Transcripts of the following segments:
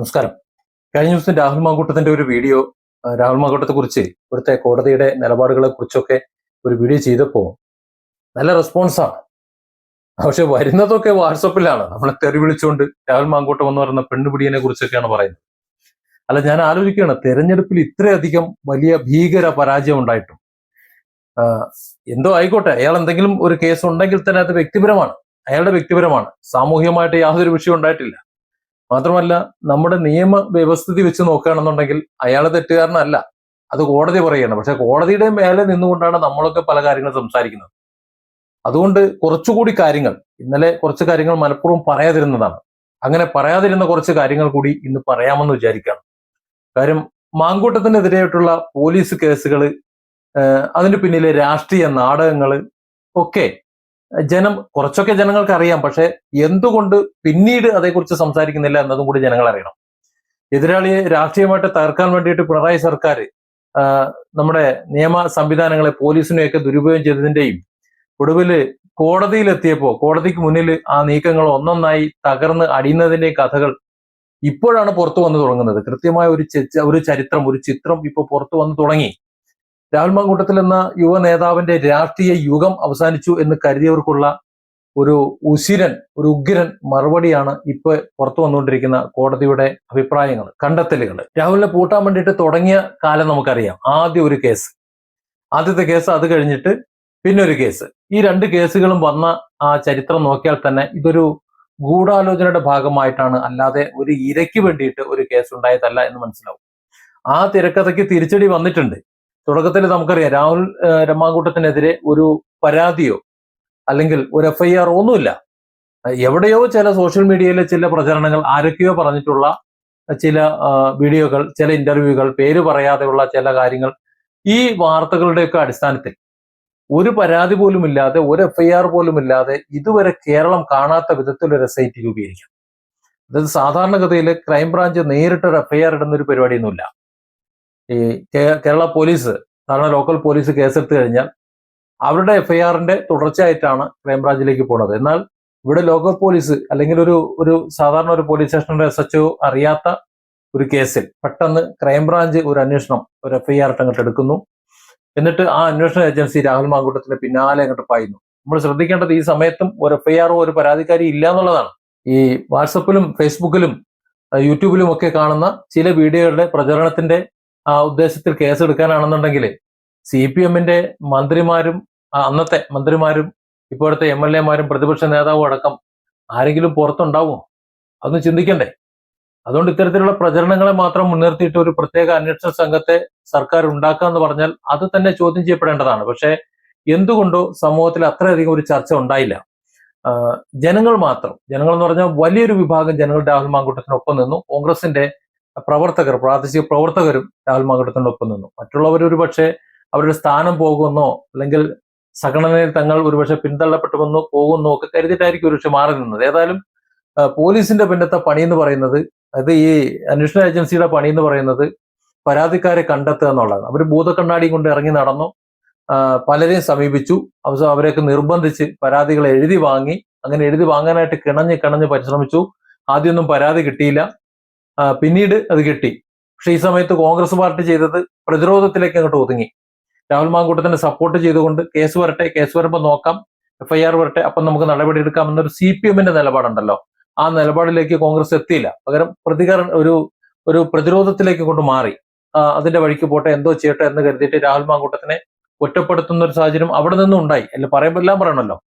നമസ്കാരം. കഴിഞ്ഞ ദിവസം രാഹുൽ മാങ്കൂട്ടത്തിന്റെ ഒരു വീഡിയോ, രാഹുൽ മാങ്കൂട്ടത്തെ കുറിച്ച് ഇവിടുത്തെ കോടതിയുടെ നിലപാടുകളെ കുറിച്ചൊക്കെ ഒരു വീഡിയോ ചെയ്തപ്പോൾ നല്ല റെസ്പോൺസാണ്. പക്ഷെ വരുന്നതൊക്കെ വാട്സപ്പിലാണ്. നമ്മളെ തെറി വിളിച്ചുകൊണ്ട് രാഹുൽ മാങ്കൂട്ടം എന്ന് പറയുന്ന പെണ്ണുപിടിയനെ കുറിച്ചൊക്കെയാണ് പറയുന്നത്. അല്ല, ഞാൻ ആലോചിക്കുകയാണ്, തെരഞ്ഞെടുപ്പിൽ ഇത്രയധികം വലിയ ഭീകര പരാജയം ഉണ്ടായിട്ടും എന്തോ ആയിക്കോട്ടെ, അയാൾ എന്തെങ്കിലും ഒരു കേസ് ഉണ്ടെങ്കിൽ തന്നെ അത് വ്യക്തിപരമാണ്, അയാളുടെ വ്യക്തിപരമാണ്. സാമൂഹികമായിട്ട് യാതൊരു വിഷയം ഉണ്ടായിട്ടില്ല. മാത്രമല്ല, നമ്മുടെ നിയമ വ്യവസ്ഥിതി വെച്ച് നോക്കുകയാണെന്നുണ്ടെങ്കിൽ അയാൾ തെറ്റുകാരനല്ല, അത് കോടതി പറയുകയാണ്. പക്ഷെ കോടതിയുടെ മേലെ നിന്നുകൊണ്ടാണ് നമ്മളൊക്കെ പല കാര്യങ്ങൾ സംസാരിക്കുന്നത്. അതുകൊണ്ട് കുറച്ചുകൂടി കാര്യങ്ങൾ, ഇന്നലെ കുറച്ച് കാര്യങ്ങൾ മനഃപൂർവ്വം പറയാതിരുന്നതാണ്. അങ്ങനെ പറയാതിരുന്ന കുറച്ച് കാര്യങ്ങൾ കൂടി ഇന്ന് പറയാമെന്ന് വിചാരിക്കുകയാണ്. കാര്യം, മാങ്കൂട്ടത്തിനെതിരെയായിട്ടുള്ള പോലീസ് കേസുകൾ, അതിന് പിന്നിലെ രാഷ്ട്രീയ നാടകങ്ങൾ ഒക്കെ കുറച്ചൊക്കെ ജനങ്ങൾക്ക് അറിയാം. പക്ഷെ എന്തുകൊണ്ട് പിന്നീട് അതേക്കുറിച്ച് സംസാരിക്കുന്നില്ല എന്നതും കൂടി ജനങ്ങൾ അറിയണം. എതിരാളിയെ രാഷ്ട്രീയമായിട്ട് തകർക്കാൻ വേണ്ടിയിട്ട് പിണറായി സർക്കാർ നമ്മുടെ നിയമ സംവിധാനങ്ങളെ, പോലീസിനെയൊക്കെ ദുരുപയോഗം ചെയ്തതിന്റെയും ഒടുവിൽ കോടതിയിലെത്തിയപ്പോൾ കോടതിക്ക് മുന്നിൽ ആ നീക്കങ്ങൾ ഒന്നൊന്നായി തകർന്ന് അടിയുന്നതിന്റെയും കഥകൾ ഇപ്പോഴാണ് പുറത്തു വന്നു തുടങ്ങുന്നത്. കൃത്യമായ ഒരു ചരിത്രം, ഒരു ചിത്രം ഇപ്പോൾ പുറത്തു വന്നു തുടങ്ങി. രാഹുൽ മാങ്കൂട്ടത്തിൽ എന്ന യുവ നേതാവിന്റെ രാഷ്ട്രീയ യുഗം അവസാനിച്ചു എന്ന് കരുതിയവർക്കുള്ള ഒരു ഉഗ്രൻ മറുപടിയാണ് ഇപ്പൊ പുറത്തു വന്നുകൊണ്ടിരിക്കുന്ന കോടതിയുടെ അഭിപ്രായങ്ങൾ, കണ്ടെത്തലുകൾ. രാഹുലിനെ പൂട്ടാൻ വേണ്ടിയിട്ട് തുടങ്ങിയ കാലം നമുക്കറിയാം. ആദ്യത്തെ കേസ്, അത് കഴിഞ്ഞിട്ട് പിന്നെ ഒരു കേസ്. ഈ രണ്ട് കേസുകളും വന്ന ആ ചരിത്രം നോക്കിയാൽ തന്നെ ഇതൊരു ഗൂഢാലോചനയുടെ ഭാഗമായിട്ടാണ്, അല്ലാതെ ഒരു ഇരയ്ക്ക് വേണ്ടിയിട്ട് ഒരു കേസ് ഉണ്ടായതല്ല എന്ന് മനസ്സിലാവും. ആ തിരക്കഥയ്ക്ക് തിരിച്ചടി വന്നിട്ടുണ്ട്. തുടക്കത്തിൽ നമുക്കറിയാം, രാഹുൽ മാങ്കൂട്ടത്തിനെതിരെ ഒരു പരാതിയോ അല്ലെങ്കിൽ ഒരു FIR ഒന്നുമില്ല. എവിടെയോ ചില സോഷ്യൽ മീഡിയയിലെ ചില പ്രചരണങ്ങൾ, ആരൊക്കെയോ പറഞ്ഞിട്ടുള്ള ചില വീഡിയോകൾ, ചില ഇന്റർവ്യൂകൾ, പേര് പറയാതെയുള്ള ചില കാര്യങ്ങൾ, ഈ വാർത്തകളുടെയൊക്കെ അടിസ്ഥാനത്തിൽ ഒരു പരാതി പോലും ഇല്ലാതെ, ഒരു FIR പോലും ഇല്ലാതെ ഇതുവരെ കേരളം കാണാത്ത വിധത്തിൽ ഒരു SIT രൂപീകരിക്കാം. അതായത് സാധാരണഗതിയിൽ ക്രൈംബ്രാഞ്ച് നേരിട്ടൊരു FIR ഇടുന്ന ഒരു പരിപാടിയൊന്നുമില്ല. ഈ കേരള പോലീസ്, സാധാരണ ലോക്കൽ പോലീസ് കേസെടുത്തു കഴിഞ്ഞാൽ അവരുടെ FIRന്റെ തുടർച്ചയായിട്ടാണ് ക്രൈംബ്രാഞ്ചിലേക്ക് പോകുന്നത്. എന്നാൽ ഇവിടെ ലോക്കൽ പോലീസ് അല്ലെങ്കിൽ ഒരു സാധാരണ ഒരു പോലീസ് സ്റ്റേഷനിലെ SHO അറിയാത്ത ഒരു കേസിൽ പെട്ടെന്ന് ക്രൈംബ്രാഞ്ച് ഒരു അന്വേഷണം, ഒരു FIR അങ്ങോട്ട് എടുക്കുന്നു. എന്നിട്ട് ആ അന്വേഷണ ഏജൻസി രാഹുൽ മാങ്കൂട്ടത്തിന്റെ പിന്നാലെ അങ്ങോട്ട് പായുന്നു. നമ്മൾ ശ്രദ്ധിക്കേണ്ടത്, ഈ സമയത്തും ഒരു FIR ഒരു പരാതിക്കാരി ഇല്ല എന്നുള്ളതാണ്. ഈ വാട്സപ്പിലും ഫേസ്ബുക്കിലും യൂട്യൂബിലും ഒക്കെ കാണുന്ന ചില വീഡിയോകളുടെ പ്രചരണത്തിന്റെ ഉദ്ദേശത്തിൽ കേസ് എടുക്കാനാണെന്നുണ്ടെങ്കിൽ CPMന്റെ മന്ത്രിമാരും, അന്നത്തെ മന്ത്രിമാരും ഇപ്പോഴത്തെ MLA മാരും പ്രതിപക്ഷ നേതാവും അടക്കം ആരെങ്കിലും പുറത്തുണ്ടാവുമോ? അതൊന്ന് ചിന്തിക്കണ്ടേ? അതുകൊണ്ട് ഇത്തരത്തിലുള്ള പ്രചരണങ്ങളെ മാത്രം മുൻനിർത്തിയിട്ട് ഒരു പ്രത്യേക അന്വേഷണ സംഘത്തെ സർക്കാർ ഉണ്ടാക്കുക എന്ന് പറഞ്ഞാൽ അത് തന്നെ ചോദ്യം ചെയ്യപ്പെടേണ്ടതാണ്. പക്ഷെ എന്തുകൊണ്ടോ സമൂഹത്തിൽ അത്രയധികം ഒരു ചർച്ച ഉണ്ടായില്ല. ജനങ്ങൾ എന്ന് പറഞ്ഞാൽ വലിയൊരു വിഭാഗം ജനങ്ങൾ രാഹുൽ മാങ്കൂട്ടത്തിനൊപ്പം നിന്നു. കോൺഗ്രസിന്റെ പ്രവർത്തകർ, പ്രാദേശിക പ്രവർത്തകരും രാഹുൽ മാങ്കൂട്ടത്തിനൊപ്പം നിന്നു. മറ്റുള്ളവർ ഒരുപക്ഷെ അവരുടെ സ്ഥാനം പോകുമെന്നോ അല്ലെങ്കിൽ സംഘടനയിൽ തങ്ങൾ ഒരുപക്ഷെ പിന്തള്ളപ്പെട്ടുവെന്നോ പോകുന്നോ ഒക്കെ കരുതിയിട്ടായിരിക്കും ഒരുപക്ഷെ മാറി നിന്നത്. ഏതായാലും പോലീസിന്റെ പിന്നത്തെ പണി എന്ന് പറയുന്നത്, അത് ഈ അന്വേഷണ ഏജൻസിയുടെ പണി എന്ന് പറയുന്നത് പരാതിക്കാരെ കണ്ടെത്തുക എന്നുള്ളതാണ്. അവർ ഭൂതക്കണ്ണാടിയും കൊണ്ട് ഇറങ്ങി നടന്നു, പലരെയും സമീപിച്ചു, അവരെയൊക്കെ നിർബന്ധിച്ച് പരാതികൾ എഴുതി വാങ്ങി. അങ്ങനെ എഴുതി വാങ്ങാനായിട്ട് കിണഞ്ഞ് പരിശ്രമിച്ചു. ആദ്യമൊന്നും പരാതി കിട്ടിയില്ല, പിന്നീട് അത് കിട്ടി. പക്ഷെ ഈ സമയത്ത് കോൺഗ്രസ് പാർട്ടി ചെയ്തത് പ്രതിരോധത്തിലേക്ക് അങ്ങോട്ട് ഒതുങ്ങി. രാഹുൽ മാങ്കൂട്ടത്തിനെ സപ്പോർട്ട് ചെയ്തുകൊണ്ട് കേസ് വരുമ്പോൾ നോക്കാം, FIR വരട്ടെ, അപ്പം നമുക്ക് നടപടി എടുക്കാം എന്നൊരു CPMന്റെ നിലപാടുണ്ടല്ലോ, ആ നിലപാടിലേക്ക് കോൺഗ്രസ് എത്തിയില്ല. പകരം ഒരു പ്രതിരോധത്തിലേക്ക് കൊണ്ട് മാറി. അതിന്റെ വഴിക്ക് പോട്ടെ, എന്തോ ചെയ്യട്ടെ എന്ന് കരുതിയിട്ട് രാഹുൽ മാങ്കൂട്ടത്തിനെ ഒറ്റപ്പെടുത്തുന്ന ഒരു സാഹചര്യം അവിടെ നിന്നും ഉണ്ടായി. എല്ലാം പറയണല്ലോ.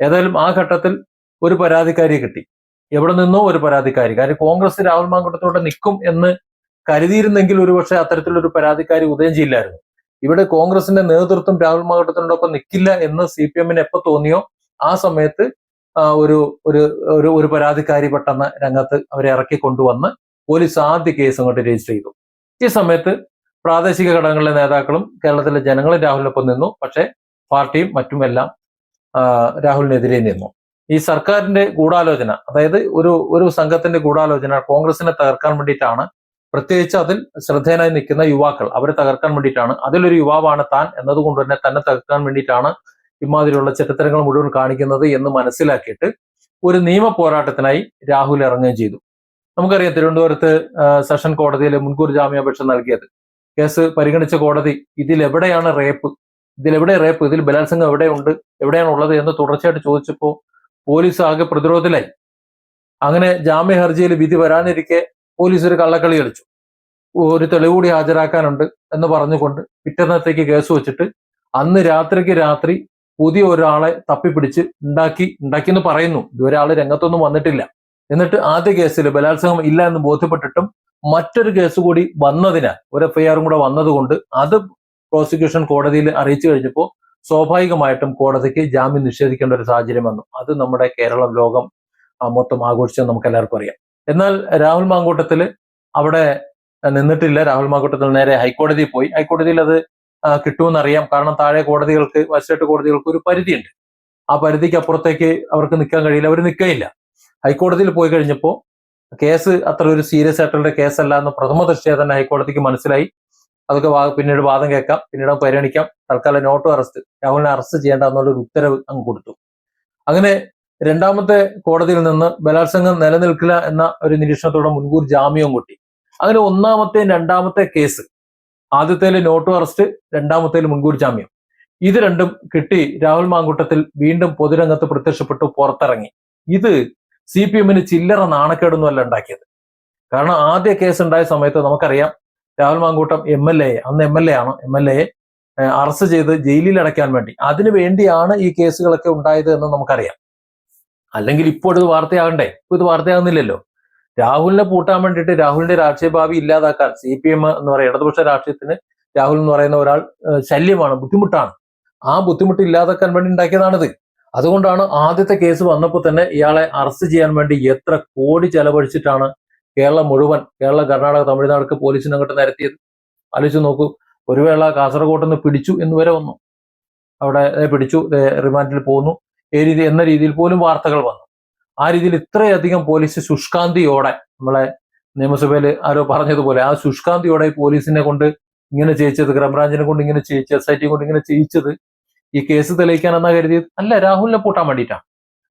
ഏതായാലും ആ ഘട്ടത്തിൽ ഒരു പരാതിക്കാരിയെ കിട്ടി. എവിടെ നിന്നോ ഒരു പരാതിക്കാരി. കാര്യം കോൺഗ്രസ് രാഹുൽ മാങ്കൂട്ടത്തോടെ നിൽക്കും എന്ന് കരുതിയിരുന്നെങ്കിൽ ഒരുപക്ഷെ അത്തരത്തിലൊരു പരാതിക്കാരി ഉദയം ചെയ്യില്ലായിരുന്നു. ഇവിടെ കോൺഗ്രസിന്റെ നേതൃത്വം രാഹുൽ മാങ്കൂട്ടത്തിനോടൊപ്പം നിൽക്കില്ല എന്ന് CPMന് എപ്പോ തോന്നിയോ ആ സമയത്ത് ഒരു പരാതിക്കാരി പെട്ടെന്ന് രംഗത്ത് അവരെ ഇറക്കി കൊണ്ടുവന്ന് പോലീസ് ആദ്യ കേസ് അങ്ങോട്ട് രജിസ്റ്റർ ചെയ്തു. ഈ സമയത്ത് പ്രാദേശിക ഘടകങ്ങളിലെ നേതാക്കളും കേരളത്തിലെ ജനങ്ങളും രാഹുലിനൊപ്പം നിന്നു. പക്ഷെ പാർട്ടിയും മറ്റുമെല്ലാം രാഹുലിനെതിരെ നിന്നു. ഈ സർക്കാരിന്റെ ഗൂഢാലോചന, അതായത് ഒരു സംഘത്തിന്റെ ഗൂഢാലോചന കോൺഗ്രസിനെ തകർക്കാൻ വേണ്ടിയിട്ടാണ്. പ്രത്യേകിച്ച് അതിൽ ശ്രദ്ധേയനായി നിൽക്കുന്ന യുവാക്കൾ, അവരെ തകർക്കാൻ വേണ്ടിയിട്ടാണ്. അതിലൊരു യുവാവാണ് താൻ എന്നതുകൊണ്ട് തന്നെ തകർക്കാൻ വേണ്ടിയിട്ടാണ് ഇമാതിരിയുള്ള ചെറ്റത്തരങ്ങൾ മുഴുവൻ കാണിക്കുന്നത് എന്ന് മനസ്സിലാക്കിയിട്ട് ഒരു നിയമ പോരാട്ടത്തിനായി രാഹുൽ ഇറങ്ങുകയും ചെയ്തു. നമുക്കറിയാം തിരുവനന്തപുരത്ത് സെഷൻ കോടതിയിൽ മുൻകൂർ ജാമ്യാപേക്ഷ നൽകിയത്. കേസ് പരിഗണിച്ച കോടതി ഇതിലെവിടെയാണ് റേപ്പ്, ഇതിൽ ബലാത്സംഗം എവിടെയുണ്ട്, എവിടെയാണ് ഉള്ളത് എന്ന് തുടർച്ചയായിട്ട് ചോദിച്ചപ്പോൾ പോലീസ് ആകെ പ്രതിരോധത്തിലായി. അങ്ങനെ ജാമ്യ ഹർജിയിൽ വിധി വരാനിരിക്കെ പോലീസ് ഒരു കള്ളക്കളി കളിച്ചു. ഒരു തെളിവ് കൂടി ഹാജരാക്കാനുണ്ട് എന്ന് പറഞ്ഞുകൊണ്ട് പിറ്റേന്നത്തേക്ക് കേസ് വെച്ചിട്ട് അന്ന് രാത്രിക്ക് രാത്രി പുതിയ ഒരാളെ തപ്പിപ്പിടിച്ച് ഉണ്ടാക്കി എന്ന് പറയുന്നു. ഇതുവരെ ആള് രംഗത്തൊന്നും വന്നിട്ടില്ല. എന്നിട്ട് ആദ്യ കേസിൽ ബലാത്സംഗം ഇല്ല എന്ന് ബോധ്യപ്പെട്ടിട്ടും മറ്റൊരു കേസ് കൂടി വന്നതിനാൽ, ഒരു എഫ്ഐആറും കൂടെ വന്നതുകൊണ്ട് അത് പ്രോസിക്യൂഷൻ കോടതിയിൽ അറിയിച്ചു കഴിഞ്ഞപ്പോൾ സ്വാഭാവികമായിട്ടും കോടതിക്ക് ജാമ്യം നിഷേധിക്കേണ്ട ഒരു സാഹചര്യം വന്നു. അത് നമ്മുടെ കേരളം, ലോകം മൊത്തം ആഘോഷിച്ചെന്ന് നമുക്ക് എല്ലാവർക്കും അറിയാം. എന്നാൽ രാഹുൽ മാങ്കൂട്ടത്തിൽ അവിടെ നിന്നിട്ടില്ല. രാഹുൽ മാങ്കൂട്ടത്തിൽ നേരെ ഹൈക്കോടതിയിൽ പോയി. ഹൈക്കോടതിയിൽ അത് കിട്ടുമെന്നറിയാം. കാരണം താഴെ കോടതികൾക്ക്, മജിസ്ട്രേറ്റ് കോടതികൾക്ക് ഒരു പരിധിയുണ്ട്. ആ പരിധിക്ക് അപ്പുറത്തേക്ക് അവർക്ക് നിൽക്കാൻ കഴിയില്ല, അവർ നിൽക്കയില്ല. ഹൈക്കോടതിയിൽ പോയി കഴിഞ്ഞപ്പോൾ കേസ് അത്ര ഒരു സീരിയസ് ആയിട്ടുള്ള കേസല്ല എന്ന് പ്രഥമ ദൃഷ്ടിയ തന്നെ ഹൈക്കോടതിക്ക് മനസ്സിലായി. അതൊക്കെ പിന്നീട് വാദം കേൾക്കാം, പിന്നീട് പരിഗണിക്കാം, തൽക്കാലം നോട്ട് അറസ്റ്റ്, രാഹുലിനെ അറസ്റ്റ് ചെയ്യേണ്ട എന്നുള്ളൊരു ഉത്തരവ് അങ്ങ് കൊടുത്തു. അങ്ങനെ രണ്ടാമത്തെ കോടതിയിൽ നിന്ന് ബലാത്സംഗം നിലനിൽക്കില്ല എന്ന ഒരു നിരീക്ഷണത്തോടെ മുൻകൂർ ജാമ്യവും കൂട്ടി. അങ്ങനെ ഒന്നാമത്തെയും രണ്ടാമത്തെ കേസ്, ആദ്യത്തേൽ നോട്ട് അറസ്റ്റ്, രണ്ടാമത്തേൽ മുൻകൂർ ജാമ്യം, ഇത് രണ്ടും കിട്ടി രാഹുൽ മാങ്കൂട്ടത്തിൽ വീണ്ടും പൊതുരംഗത്ത് പ്രത്യക്ഷപ്പെട്ടു, പുറത്തിറങ്ങി. ഇത് CPM-ന് ചില്ലറ നാണക്കേടൊന്നുമല്ല ഉണ്ടാക്കിയത്. കാരണം ആദ്യ കേസ് ഉണ്ടായ സമയത്ത് നമുക്കറിയാം രാഹുൽ മാങ്കൂട്ടം അന്ന് എം എൽ എയെ അറസ്റ്റ് ചെയ്ത് ജയിലിൽ അടയ്ക്കാൻ വേണ്ടി, അതിനു വേണ്ടിയാണ് ഈ കേസുകളൊക്കെ ഉണ്ടായത് എന്ന് നമുക്കറിയാം. അല്ലെങ്കിൽ ഇപ്പോൾ ഇത് വാർത്തയാകണ്ടേ? ഇപ്പൊ ഇത് വാർത്തയാകുന്നില്ലല്ലോ. രാഹുലിനെ പൂട്ടാൻ വേണ്ടിയിട്ട്, രാഹുലിന്റെ രാഷ്ട്രീയ ഭാവി ഇല്ലാതാക്കാൻ CPM എന്ന് പറയുന്ന ഇടതുപക്ഷ രാഷ്ട്രീയത്തിന് രാഹുൽ എന്ന് പറയുന്ന ഒരാൾ ശല്യമാണ്, ബുദ്ധിമുട്ടാണ്. ആ ബുദ്ധിമുട്ട് ഇല്ലാതാക്കാൻ വേണ്ടി ഉണ്ടാക്കിയതാണിത്. അതുകൊണ്ടാണ് ആദ്യത്തെ കേസ് വന്നപ്പോൾ തന്നെ ഇയാളെ അറസ്റ്റ് ചെയ്യാൻ വേണ്ടി എത്ര കോടി ചെലവഴിച്ചിട്ടാണ് കേരളം മുഴുവൻ, കേരള, കർണാടക, തമിഴ്നാടൊക്കെ പോലീസിനെ അങ്ങോട്ട് നിരത്തിയത്. ആലോചിച്ച് നോക്കൂ. ഒരു വേള കാസർഗോഡ് നിന്ന് പിടിച്ചു എന്ന് വരെ വന്നു. അവിടെ പിടിച്ചു, റിമാൻഡിൽ പോകുന്നു എന്ന രീതിയിൽ പോലും വാർത്തകൾ വന്നു. ആ രീതിയിൽ ഇത്രയധികം പോലീസ് ശുഷ്കാന്തിയോടെ, നമ്മളെ നിയമസഭയിൽ ആരോ പറഞ്ഞതുപോലെ ആ ശുഷ്കാന്തിയോടെ പോലീസിനെ കൊണ്ട് ഇങ്ങനെ ചെയ്യിച്ചത്, ക്രൈംബ്രാഞ്ചിനെ കൊണ്ട് ഇങ്ങനെ ചെയ്യിച്ചത്, SIT കൊണ്ട് ഇങ്ങനെ ചെയ്യിച്ചത് ഈ കേസ് തെളിയിക്കാൻ എന്നാ കരുതിയത്? അല്ല, രാഹുലിനെ പൂട്ടാൻ വേണ്ടിയിട്ടാണ്.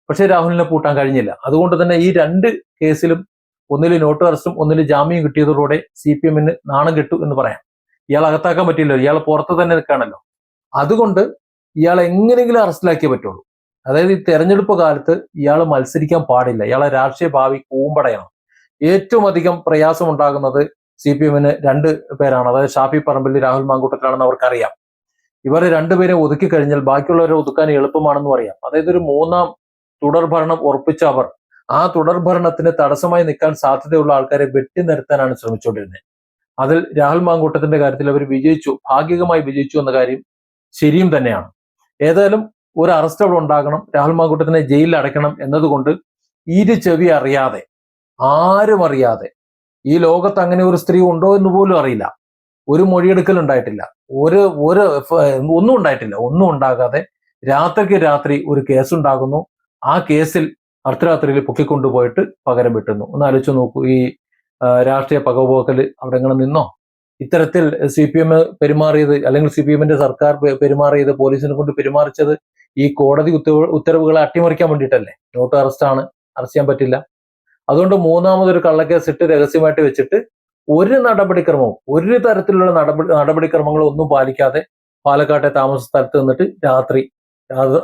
പക്ഷെ രാഹുലിനെ പൂട്ടാൻ കഴിഞ്ഞില്ല. അതുകൊണ്ട് തന്നെ ഈ രണ്ട് കേസിലും ഒന്നിൽ നോട്ട് അറസ്റ്റും ഒന്നിൽ ജാമ്യം കിട്ടിയതോടെ CPM-ന് നാണം കെട്ടു എന്ന് പറയാം. ഇയാൾ അകത്താക്കാൻ പറ്റില്ലല്ലോ, ഇയാൾ പുറത്ത് തന്നെ നിൽക്കുകയാണല്ലോ. അതുകൊണ്ട് ഇയാളെ എങ്ങനെയെങ്കിലും അറസ്റ്റിലാക്കിയേ പറ്റുള്ളൂ. അതായത് ഈ തെരഞ്ഞെടുപ്പ് കാലത്ത് ഇയാൾ മത്സരിക്കാൻ പാടില്ല. ഇയാളെ രാഷ്ട്രീയ ഭാവി കൂമ്പടയാണ്. ഏറ്റവും അധികം പ്രയാസം ഉണ്ടാകുന്നത് CPM-ന് രണ്ട് പേരാണ്. അതായത് ഷാഫി പറമ്പിൽ, രാഹുൽ മാങ്കൂട്ടത്തിലാണെന്ന് അവർക്കറിയാം. ഇവരെ രണ്ടുപേരെ ഒതുക്കി കഴിഞ്ഞാൽ ബാക്കിയുള്ളവരെ ഒതുക്കാൻ എളുപ്പമാണെന്നും അറിയാം. അതായത് ഒരു മൂന്നാം തുടർഭരണം ഉറപ്പിച്ച അവർ ആ തുടർഭരണത്തിന് തടസ്സമായി നിൽക്കാൻ സാധ്യതയുള്ള ആൾക്കാരെ വെട്ടി നിർത്താനാണ് ശ്രമിച്ചുകൊണ്ടിരുന്നത്. അതിൽ രാഹുൽ മാങ്കൂട്ടത്തിന്റെ കാര്യത്തിൽ അവർ വിജയിച്ചു, ഭാഗികമായി വിജയിച്ചു എന്ന കാര്യം ശരിയും തന്നെയാണ്. ഏതായാലും ഒരു അറസ്റ്റ് അവിടെ ഉണ്ടാകണം, രാഹുൽ മാങ്കൂട്ടത്തിനെ ജയിലിൽ അടയ്ക്കണം എന്നതുകൊണ്ട് ചെവി അറിയാതെ, ആരും അറിയാതെ, ഈ ലോകത്ത് അങ്ങനെ ഒരു സ്ത്രീ ഉണ്ടോ എന്ന് പോലും അറിയില്ല, ഒരു മൊഴിയെടുക്കൽ ഉണ്ടായിട്ടില്ല, ഒന്നും ഉണ്ടായിട്ടില്ല, ഒന്നും ഉണ്ടാകാതെ രാത്രിക്ക് രാത്രി ഒരു കേസുണ്ടാകുന്നു. ആ കേസിൽ അർദ്ധരാത്രിയിൽ പൊക്കിക്കൊണ്ടുപോയിട്ട് പകരം വെട്ടുന്നു. ഒന്ന് ആലോചിച്ച് നോക്കൂ. ഈ രാഷ്ട്രീയ പകപോക്കൽ അവിടെ എങ്ങനെ നിന്നോ? ഇത്തരത്തിൽ CPM പെരുമാറിയത്, അല്ലെങ്കിൽ CPM-ന്റെ സർക്കാർ പെരുമാറിയത്, പോലീസിനെ കൊണ്ട് പെരുമാറിച്ചത് ഈ കോടതി ഉത്തരവുകളെ അട്ടിമറിക്കാൻ വേണ്ടിയിട്ടല്ലേ? നോട്ട് അറസ്റ്റാണ്, അറസ്റ്റ് ചെയ്യാൻ പറ്റില്ല. അതുകൊണ്ട് മൂന്നാമതൊരു കള്ളക്കേസ് ഇട്ട് രഹസ്യമായിട്ട് വെച്ചിട്ട് ഒരു നടപടിക്രമവും, ഒരു തരത്തിലുള്ള നടപടിക്രമങ്ങളും ഒന്നും പാലിക്കാതെ പാലക്കാട്ടെ താമസ സ്ഥലത്ത് നിന്നിട്ട്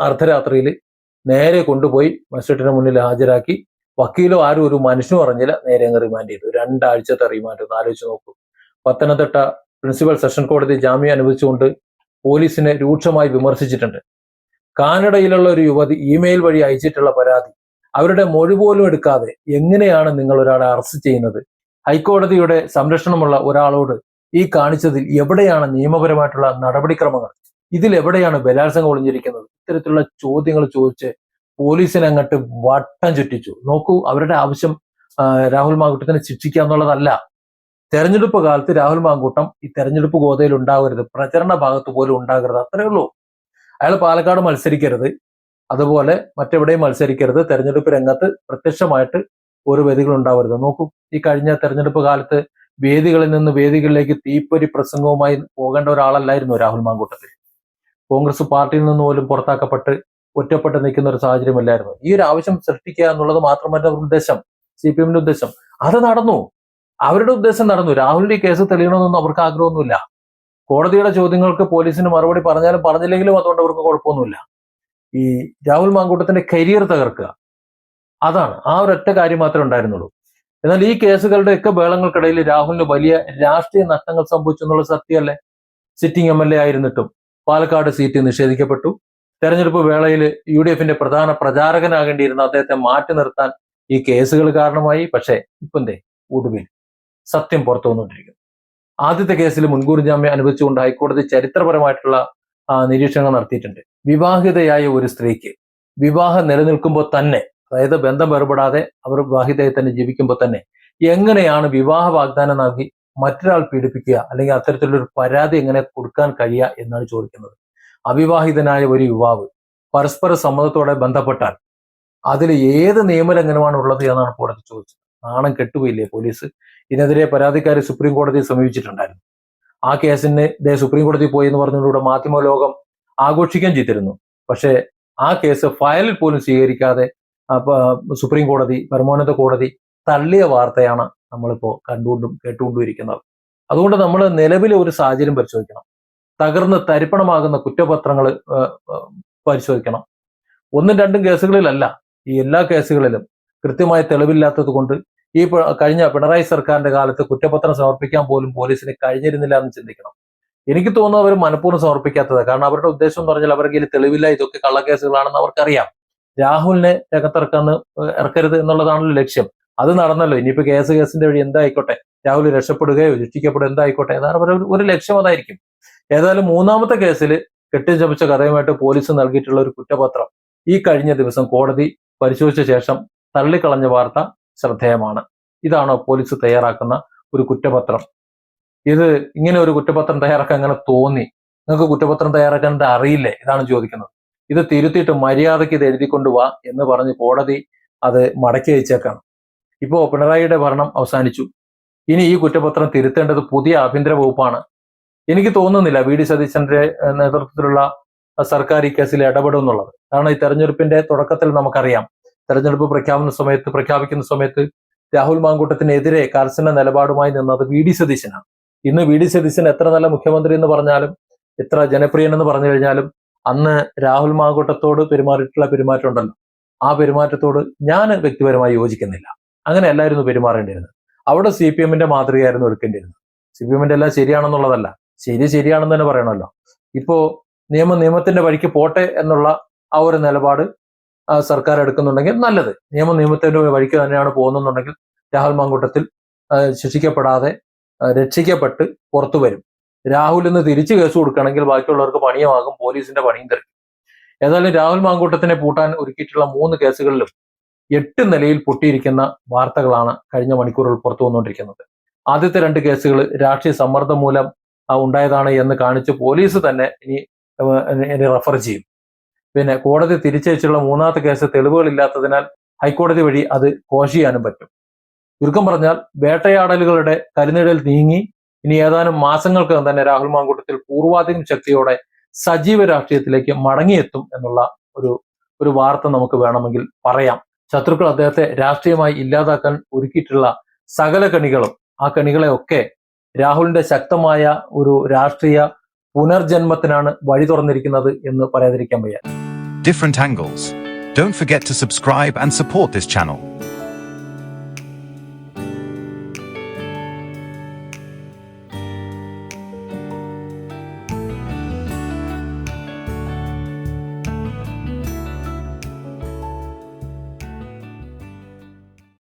അർദ്ധരാത്രിയിൽ നേരെ കൊണ്ടുപോയി മജിസ്ട്രേറ്റിന് മുന്നിൽ ഹാജരാക്കി. വക്കീലോ ആരും ഒരു മനുഷ്യനും അറിഞ്ഞില്ല, നേരെ അങ്ങ് റിമാൻഡ് ചെയ്തു. 2 ആഴ്ചത്തെ റിമാൻഡ്. ഒന്ന് ആലോചിച്ച് നോക്കൂ. പത്തനംതിട്ട പ്രിൻസിപ്പൽ സെഷൻ കോടതി ജാമ്യം അനുവദിച്ചുകൊണ്ട് പോലീസിനെ രൂക്ഷമായി വിമർശിച്ചിട്ടുണ്ട്. കാനഡയിലുള്ള ഒരു യുവതി ഇമെയിൽ വഴി അയച്ചിട്ടുള്ള പരാതി, അവരുടെ മൊഴി പോലും എടുക്കാതെ എങ്ങനെയാണ് നിങ്ങൾ ഒരാളെ അറസ്റ്റ് ചെയ്യുന്നത്? ഹൈക്കോടതിയുടെ സംരക്ഷണമുള്ള ഒരാളോട് ഈ കാണിച്ചതിൽ എവിടെയാണ് നിയമപരമായിട്ടുള്ള നടപടിക്രമങ്ങൾ? ഇതിൽ എവിടെയാണ് ബലാത്സംഗം ഒളിഞ്ഞിരിക്കുന്നത്? ഇത്തരത്തിലുള്ള ചോദ്യങ്ങൾ ചോദിച്ച് പോലീസിനെ അങ്ങോട്ട് വട്ടം ചുറ്റിച്ചു. നോക്കൂ, അവരുടെ ആവശ്യം രാഹുൽ മാങ്കൂട്ടത്തിനെ ശിക്ഷിക്കുക എന്നുള്ളതല്ല. തെരഞ്ഞെടുപ്പ് കാലത്ത് രാഹുൽ മാങ്കൂട്ടം ഈ തെരഞ്ഞെടുപ്പ് ഗോതയിൽ ഉണ്ടാകരുത്, പ്രചരണ ഭാഗത്ത് പോലും ഉണ്ടാകരുത്, അത്രയേ ഉള്ളൂ. അയാൾ പാലക്കാട് മത്സരിക്കരുത്, അതുപോലെ മറ്റെവിടെയും മത്സരിക്കരുത്, തെരഞ്ഞെടുപ്പ് രംഗത്ത് പ്രത്യക്ഷമായിട്ട് ഒരു വേദികൾ ഉണ്ടാവരുത്. നോക്കൂ, ഈ കഴിഞ്ഞ തെരഞ്ഞെടുപ്പ് കാലത്ത് വേദികളിൽ നിന്ന് വേദികളിലേക്ക് തീപ്പൊരി പ്രസംഗവുമായി പോകേണ്ട ഒരാളല്ലായിരുന്നു രാഹുൽ മാങ്കൂട്ടത്തിൽ. കോൺഗ്രസ് പാർട്ടിയിൽ നിന്ന് പോലും പുറത്താക്കപ്പെട്ട് ഒറ്റപ്പെട്ട് നിൽക്കുന്ന ഒരു സാഹചര്യമല്ലായിരുന്നു. ഈ ഒരു ആവശ്യം സൃഷ്ടിക്കുക എന്നുള്ളത് മാത്രമല്ല അവരുടെ ഉദ്ദേശം. CPM-ന്റെ ഉദ്ദേശം. അത് നടന്നു. അവരുടെ ഉദ്ദേശം നടന്നു. രാഹുലിന്റെ ഈ കേസ് തെളിയണമെന്നൊന്നും അവർക്ക് ആഗ്രഹമൊന്നുമില്ല. കോടതിയുടെ ചോദ്യങ്ങൾക്ക് പോലീസിന് മറുപടി പറഞ്ഞാലും പറഞ്ഞില്ലെങ്കിലും അതുകൊണ്ട് അവർക്ക് കുഴപ്പമൊന്നുമില്ല. ഈ രാഹുൽ മാങ്കൂട്ടത്തിന്റെ കരിയർ തകർക്കുക, അതാണ്. ആ ഒരൊറ്റ കാര്യം മാത്രമേ ഉണ്ടായിരുന്നുള്ളൂ. എന്നാൽ ഈ കേസുകളുടെ ഒക്കെ ബഹളങ്ങൾക്കിടയിൽ രാഹുലിന് വലിയ രാഷ്ട്രീയ നഷ്ടങ്ങൾ സംഭവിച്ചു എന്നുള്ള സത്യമല്ലേ? സിറ്റിംഗ് MLA ആയിരുന്നിട്ടും പാലക്കാട് സീറ്റ് നിഷേധിക്കപ്പെട്ടു. തെരഞ്ഞെടുപ്പ് വേളയിൽ UDF-ന്റെ പ്രധാന പ്രചാരകനാകേണ്ടിയിരുന്ന അദ്ദേഹത്തെ മാറ്റി നിർത്താൻ ഈ കേസുകൾ കാരണമായി. പക്ഷേ ഇപ്പം ഒടുവിൽ സത്യം പുറത്തു വന്നുകൊണ്ടിരിക്കുന്നു. ആദ്യത്തെ കേസിൽ മുൻകൂർ ജാമ്യം അനുവദിച്ചുകൊണ്ട് ഹൈക്കോടതി ചരിത്രപരമായിട്ടുള്ള നിരീക്ഷണങ്ങൾ നടത്തിയിട്ടുണ്ട്. വിവാഹിതയായ ഒരു സ്ത്രീക്ക് വിവാഹം നിലനിൽക്കുമ്പോൾ തന്നെ, അതായത് ബന്ധം വേർപെടാതെ അവർ വിവാഹിതയായി തന്നെ ജീവിക്കുമ്പോൾ തന്നെ എങ്ങനെയാണ് വിവാഹ വാഗ്ദാനം നൽകി മറ്റൊരാൾ പീഡിപ്പിക്കുക, അല്ലെങ്കിൽ അത്തരത്തിലൊരു പരാതി എങ്ങനെ കൊടുക്കാൻ കഴിയുക എന്നാണ് ചോദിക്കുന്നത്. അവിവാഹിതനായ ഒരു യുവാവ് പരസ്പര സമ്മതത്തോടെ ബന്ധപ്പെട്ടാൽ അതിൽ ഏത് നിയമലംഘനമാണ് ഉള്ളത് എന്നാണ് കോടതി ചോദിച്ചത്. നാണം കെട്ടുപോയില്ലേ പോലീസ്? ഇതിനെതിരെ പരാതിക്കാരി സുപ്രീം കോടതിയെ സമീപിച്ചിട്ടുണ്ടായിരുന്നു. ആ കേസിന് സുപ്രീം കോടതി പോയി എന്ന് പറഞ്ഞതിലൂടെ മാധ്യമ ലോകം ആഘോഷിക്കാൻ ചെയ്തിരുന്നു. പക്ഷേ ആ കേസ് ഫയലിൽ പോലും സ്വീകരിക്കാതെ സുപ്രീം കോടതി, പരമോന്നത കോടതി തള്ളിയ വാർത്തയാണ് നമ്മളിപ്പോ കേട്ടുകൊണ്ടും ഇരിക്കുന്നത്. അതുകൊണ്ട് നമ്മൾ നിലവിലെ ഒരു സാഹചര്യം പരിശോധിക്കണം. തകർന്ന് തരിപ്പണമാകുന്ന കുറ്റപത്രങ്ങൾ പരിശോധിക്കണം. 1-2 കേസുകളിലല്ല, ഈ എല്ലാ കേസുകളിലും കൃത്യമായ തെളിവില്ലാത്തത് കൊണ്ട് ഈ കഴിഞ്ഞ പിണറായി സർക്കാരിന്റെ കാലത്ത് കുറ്റപത്രം സമർപ്പിക്കാൻ പോലും പോലീസിന് കഴിഞ്ഞിരുന്നില്ല എന്ന് ചിന്തിക്കണം. എനിക്ക് തോന്നുന്നത് അവർ മനഃപൂർവ്വം സമർപ്പിക്കാത്തത്. കാരണം അവരുടെ ഉദ്ദേശം എന്ന് പറഞ്ഞാൽ അവരുടെ കയ്യിൽ തെളിവില്ല, ഇതൊക്കെ കള്ളക്കേസുകളാണെന്ന് അവർക്കറിയാം. രാഹുലിനെ ഇറക്കരുത് എന്നുള്ളതാണല്ലോ ലക്ഷ്യം. അത് നടന്നല്ലോ. ഇനിയിപ്പോ കേസിന്റെ വഴി എന്തായിക്കോട്ടെ, രാഹുൽ രക്ഷപ്പെടുകയോ രക്ഷിക്കപ്പെടുകയോ എന്തായിക്കോട്ടെ, അതാണ് അവരുടെ ഒരു ലക്ഷ്യം, അതായിരിക്കും. ഏതായാലും 3ാമത്തെ കേസിൽ കെട്ടിച്ചമച്ച കഥയുമായിട്ട് പോലീസ് നൽകിയിട്ടുള്ള ഒരു കുറ്റപത്രം ഈ കഴിഞ്ഞ ദിവസം കോടതി പരിശോധിച്ച ശേഷം തള്ളിക്കളഞ്ഞ വാർത്ത ശ്രദ്ധേയമാണ്. ഇതാണോ പോലീസ് തയ്യാറാക്കുന്ന ഒരു കുറ്റപത്രം? ഇത് ഇങ്ങനെ ഒരു കുറ്റപത്രം തയ്യാറാക്കാൻ അങ്ങനെ തോന്നി? നിങ്ങൾക്ക് കുറ്റപത്രം തയ്യാറാക്കാൻ അറിയില്ലേ? ഇതാണ് ചോദിക്കുന്നത്. ഇത് തിരുത്തിയിട്ട് മര്യാദയ്ക്ക് ഇത് എഴുതിക്കൊണ്ട് വാ എന്ന് പറഞ്ഞ് കോടതി അത് മടക്കി അയച്ചേക്കാണ്. ഇപ്പോ പിണറായിയുടെ ഭരണം അവസാനിച്ചു. ഇനി ഈ കുറ്റപത്രം തിരുത്തേണ്ടത് പുതിയ ആഭ്യന്തര വകുപ്പാണ്. എനിക്ക് തോന്നുന്നില്ല VD സതീശന്റെ നേതൃത്വത്തിലുള്ള സർക്കാർ ഈ കേസിൽ ഇടപെടും എന്നുള്ളത്. കാരണം ഈ തെരഞ്ഞെടുപ്പിന്റെ തുടക്കത്തിൽ നമുക്കറിയാം, തെരഞ്ഞെടുപ്പ് പ്രഖ്യാപിക്കുന്ന സമയത്ത് രാഹുൽ മാങ്കൂട്ടത്തിനെതിരെ കർശന നിലപാടുമായി നിന്നത് VD സതീശനാണ്. ഇന്ന് VD സതീശൻ എത്ര നല്ല മുഖ്യമന്ത്രി എന്ന് പറഞ്ഞാലും, എത്ര ജനപ്രിയനെന്ന് പറഞ്ഞു കഴിഞ്ഞാലും, അന്ന് രാഹുൽ മാങ്കൂട്ടത്തോട് പെരുമാറിയിട്ടുള്ള പെരുമാറ്റം ഉണ്ടല്ലോ, ആ പെരുമാറ്റത്തോട് ഞാൻ വ്യക്തിപരമായി യോജിക്കുന്നില്ല. അങ്ങനെ അല്ലായിരുന്നു പെരുമാറേണ്ടിയിരുന്നത്. അവിടെ CPM-ന്റെ മാതൃകയായിരുന്നു എടുക്കേണ്ടിയിരുന്നത്. CPM-ന്റെ എല്ലാം ശരിയാണെന്നുള്ളതല്ല, ശരിയാണെന്ന് തന്നെ പറയണമല്ലോ. ഇപ്പോ നിയമത്തിന്റെ വഴിക്ക് പോട്ടെ എന്നുള്ള ആ ഒരു നിലപാട് സർക്കാർ എടുക്കുന്നുണ്ടെങ്കിൽ നല്ലത്. നിയമത്തിന്റെ വഴിക്ക് തന്നെയാണ് പോകുന്നുണ്ടെങ്കിൽ രാഹുൽ മാങ്കൂട്ടത്തിൽ ശിക്ഷിക്കപ്പെടാതെ രക്ഷിക്കപ്പെട്ട് പുറത്തു വരും. രാഹുലിന് തിരിച്ചു കേസ് കൊടുക്കുകയാണെങ്കിൽ ബാക്കിയുള്ളവർക്ക് പണിയുമാകും, പോലീസിന്റെ പണിയും തെറിക്കും. ഏതായാലും രാഹുൽ മാങ്കൂട്ടത്തിനെ പൂട്ടാൻ ഒരുക്കിയിട്ടുള്ള 3 കേസുകളിലും 8 നിലയിൽ പൊട്ടിയിരിക്കുന്ന വാർത്തകളാണ് കഴിഞ്ഞ മണിക്കൂറുകൾ പുറത്തു വന്നുകൊണ്ടിരിക്കുന്നത്. ആദ്യത്തെ 2 കേസുകൾ രാഷ്ട്രീയ സമ്മർദ്ദം മൂലം ഉണ്ടായതാണ് എന്ന് കാണിച്ച് പോലീസ് തന്നെ ഇനി റഫർ ചെയ്യും. പിന്നെ കോടതി തിരിച്ചയച്ചുള്ള 3ാമത്തെ കേസ് തെളിവുകളില്ലാത്തതിനാൽ ഹൈക്കോടതി വഴി അത് കോഷ് ചെയ്യാനും പറ്റും. ചുരുക്കം പറഞ്ഞാൽ വേട്ടയാടലുകളുടെ കരിനിഴൽ നീങ്ങി ഇനി ഏതാനും മാസങ്ങൾക്ക് തന്നെ രാഹുൽ മാങ്കൂട്ടത്തിൽ പൂർവാധികം ശക്തിയോടെ സജീവ രാഷ്ട്രീയത്തിലേക്ക് മടങ്ങിയെത്തും എന്നുള്ള ഒരു വാർത്ത നമുക്ക് വേണമെങ്കിൽ പറയാം. ശത്രുക്കൾ അദ്ദേഹത്തെ രാഷ്ട്രീയമായി ഇല്ലാതാക്കാൻ ഒരുക്കിയിട്ടുള്ള സകല കണികളും, ആ കണികളെ ഒക്കെ രാഹുലിന്റെ ശക്തമായ ഒരു രാഷ്ട്രീയ പുനർജന്മത്തിനാണ് വഴി തുറന്നിരിക്കുന്നത് എന്ന് പറയാതിരിക്കാൻ വയ്യ. Different angles. Don't forget to subscribe and support this channel.